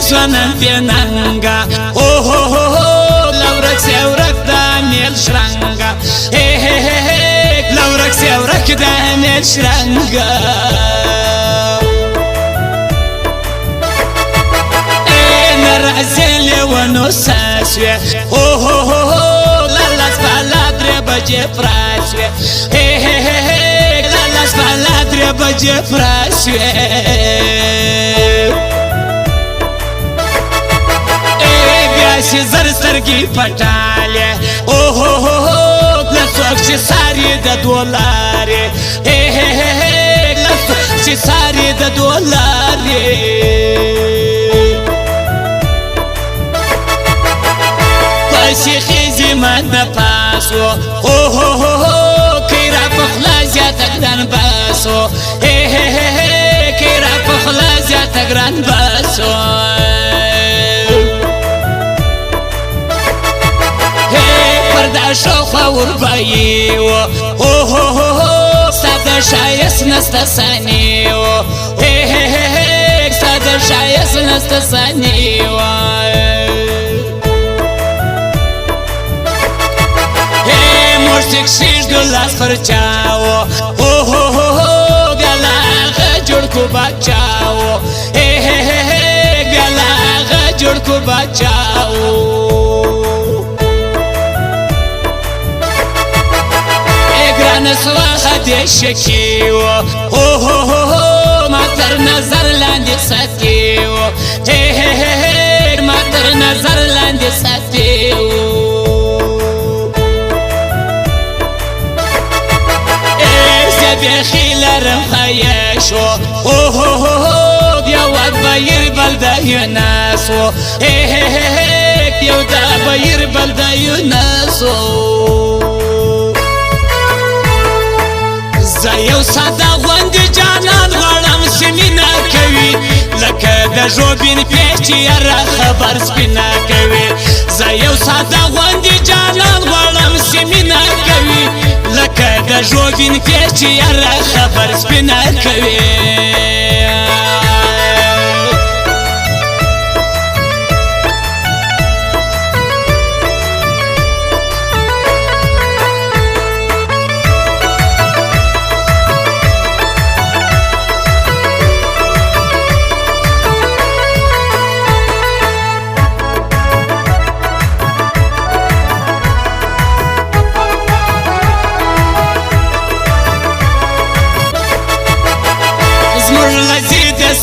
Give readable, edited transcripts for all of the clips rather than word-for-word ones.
سونن تننگا او هو هو لورک سورک دانیل شرنگا هی هی هی لورک سورک دانیل شرنگا نرازل ونو ساسوی او هو هو لالاس بالادر بجه فراسوی هی هی هی لالاس بالادر بجه فراسوی سی زر سترگی پټاله او هو هو لڅوک چې ساری د دولارې هی هی هی لڅوک چې ساری د دولارې پسې خېزې من د پاسو او هو هو کیرا پخلا زیاته ګران باسو هی هی هی کیرا پخلا زیاته ګران باسو دا شوخه وربایو او هو هو ساده شایست نسته سانیو هی هی هی ساده شایست نسته سانیو هی موشک شیش دلاس پرچاو او هو هو بیالاغه جوړ کو بچاو هی هی هی بیالاغه جوړ کو بچاو نسوخه دی شکیو او هو هو ما تر نظر لاندې ساتیو هی هی هی ما تر نظر لاندې ساتیو زه بیخي لرم خیشو او هو هو بیا واد بیر بلدایو ناسو هی هی هی یو دا بیر بلدایو ناسو زایو ساده غوندې جانان غواړم سمینا کوي لکه د ژوبین پیچ یاره خبر سپینا کوي زایو ساده غوندې جانان غواړم سمینا کوي لکه د ژوبین پیچ یاره خبر سپینا کوي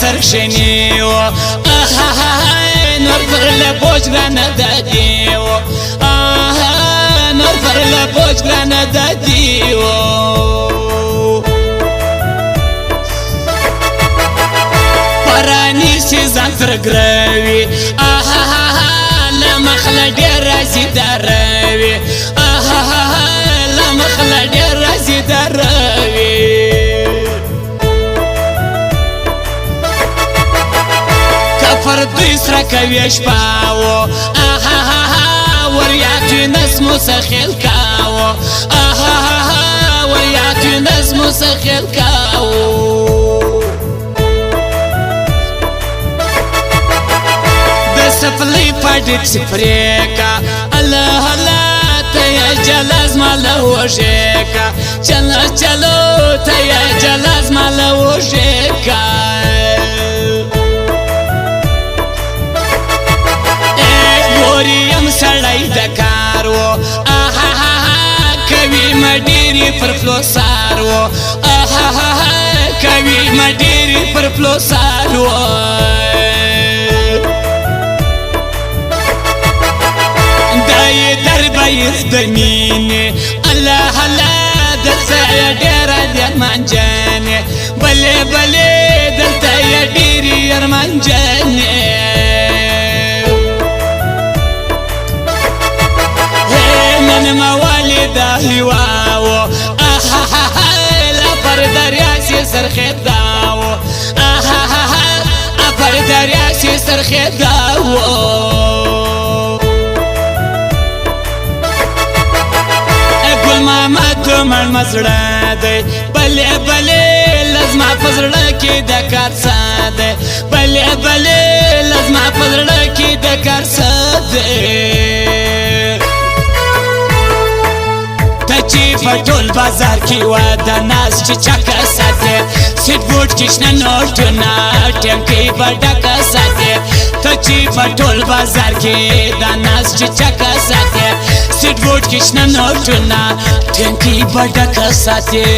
سرخشنیو نور پر لبوج گرانه دادیو نور پر لبوج گرانه دادیو پرانی سیزان ترگروی لمخل دیر رازی داروی لمخل دیر رازی داروی فردوی سره کوي شپاو وریاتو نسمو سخیل کاو وریاتو نسمو سخیل کاو د سفلی پاډیک سفریکا الله الله تیا جلاز مالا وشیکا چلا چلو تیا جلاز مالا وشیکا یم سړی د کارو کوي مډيري پر فلو سارو کوي مډيري پر فلو سارو دای دربایز د مینې الله الله دلته ډېره د ارمان جانې بلې بلې دلته ډېرې ارمان جانې موالي دا هواو لا پر دریا سی سرخه داو پر دریا سی سرخه داو ګل محمد من مسړه دی بلې بلې لزما پزړه کې د کار ساده بلې بلې لزما پزړه کې د کار ساده چې په ټول بازار کې و د ناز چې چکه ساتي سیټ بوټ کې شنه نوټونه ټینګې به ډکه ساتي ته چې په ټول بازار کې د ناز چې چکه ساتي سیټ بوټ کې شنه نوټونه ټینګې به ډکه ساتي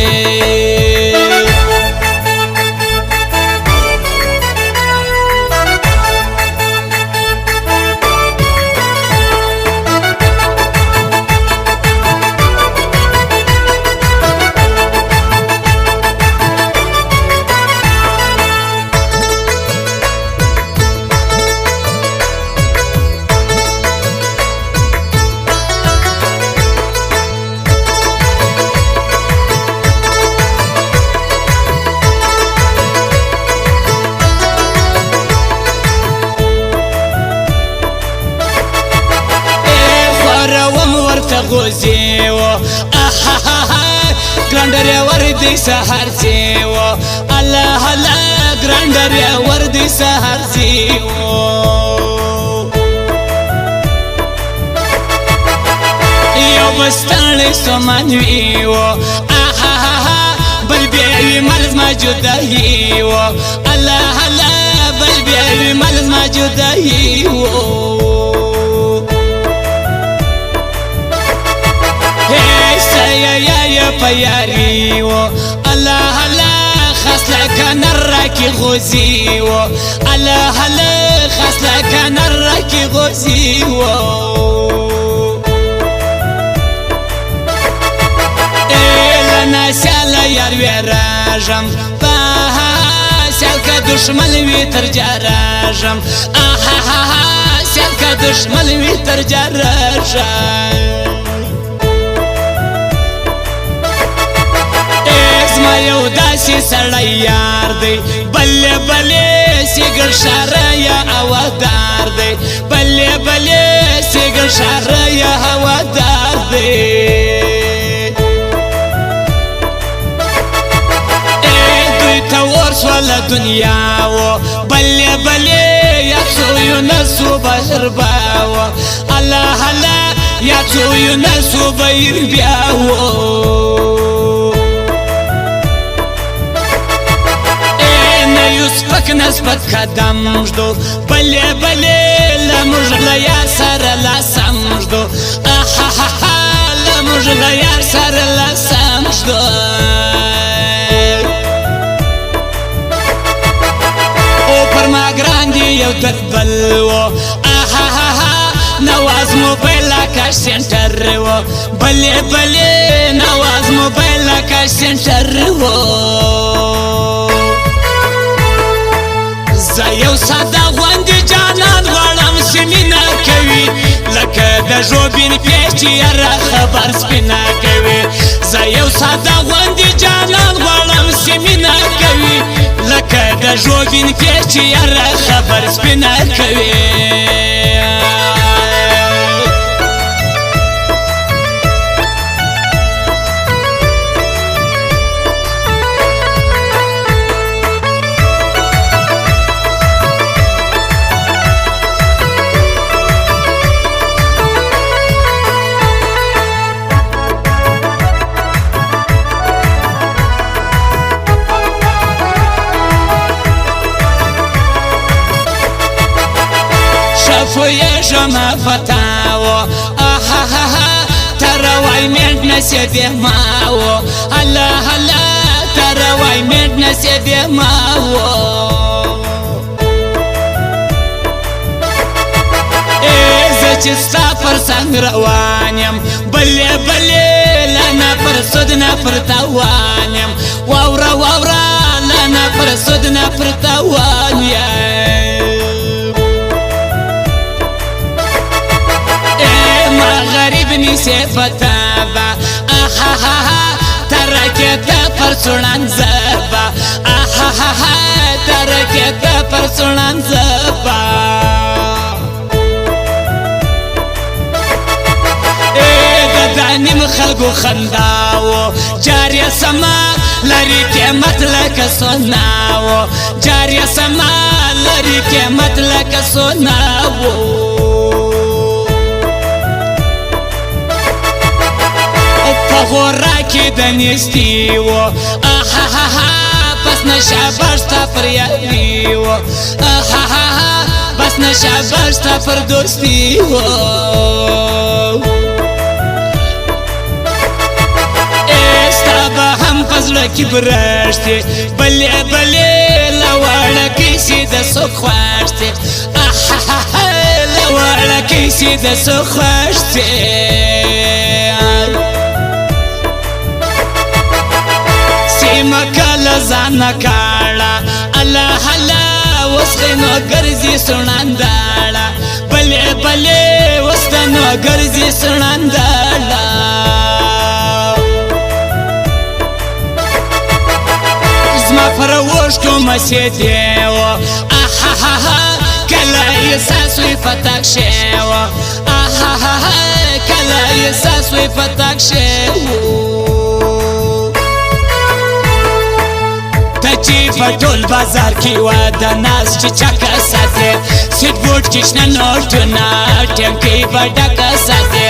غوزیو ګرانډر وردی سحر زیو الله الله ګرانډر وردی سحر زیو یو بستانه سمانویو بل بیاوی ملز ما جدایو الله الله بل بیاوی ملز ما جدایو یا پیاریو الله الله خاصله کنر کی غوزیو الله الله خاصله کنر کی غوزیو لنا سال یار وراجم فها سال کا دشمن وی تر جراجم سال کا دشمن وی تر جراجم ما یو داسې سړی یار دی بلې بلې سیګر شاره یا هوادار دی بلې بلې سیګر شاره یا هوادار دی دوی ته ورسوله دنیا و بلې بلې یا څو یونسو بهر باو الله الله یا څو یونسو بهر بیا و سپک نسبت قدم جدو بلې بلې لموږ له یار سره لاسم جدو لموږ له یار سره لاسم جدو او پر ما ګران دی یو درد بل و نواز موبایل کاش سنټر و بلې بلې نواز موبایل کاش سنټر و زه یو ساده غوندې جانان غواړم چې مینه کوي لکه د ژوبین پیش چې یاره خبر سپینه کوي زه یو ساده غوندې جانان غواړم چې مینه کوي لکه د ژوبین پیش چې یاره خبر سپینه کوي شما فتاو تروای مند نسیب ماو الله الله تروای مند نسیب ماو چې ستا پر څنګ روان یم بلې بلې لانا پر سود نه پر تاوان یم واوره واوره لانا پر سود نه پر تاوان یم ما غریب نیسې پتا به ترکته پر سوړان زبا ترکته پر سوړان زبا نیم خلقو خنداو جاری سما لری قیمت لکه سوناو جاری سما لری قیمت لکه سوناو غورا کی دنیستی و آها بس نشا برستا پر یاری و آها بس نشا برستا پر دوستی و استا با هم فضل کی برشتی بلی بلی لوالا کسی د سو خواشتی آها لوالا کسی د سو خواشتی مکل زان کالا الله الله وسخنو ګرځي سنندالا بلې بلې وسخنو ګرځي سنندالا زما فروش کوم سي دیو اها کله احساسوي فتاک شو اها کله احساسوي فتاک شو چی پټول بازار کی و د ناس چې چکه ساتي سیټ بوټ کښنه نوټونه ټینکی بډکه ساتي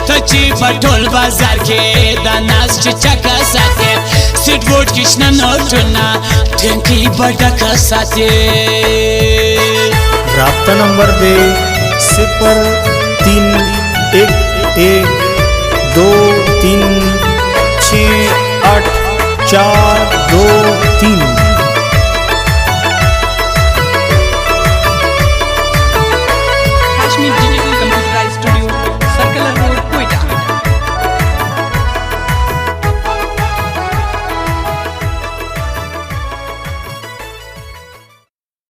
ته چی پټول بازار کی د ناس چې چکه ساتي سیټ بوټ کښنه نوټونه ټینکی بډکه ساتي رابطہ نمبر دے 0311236842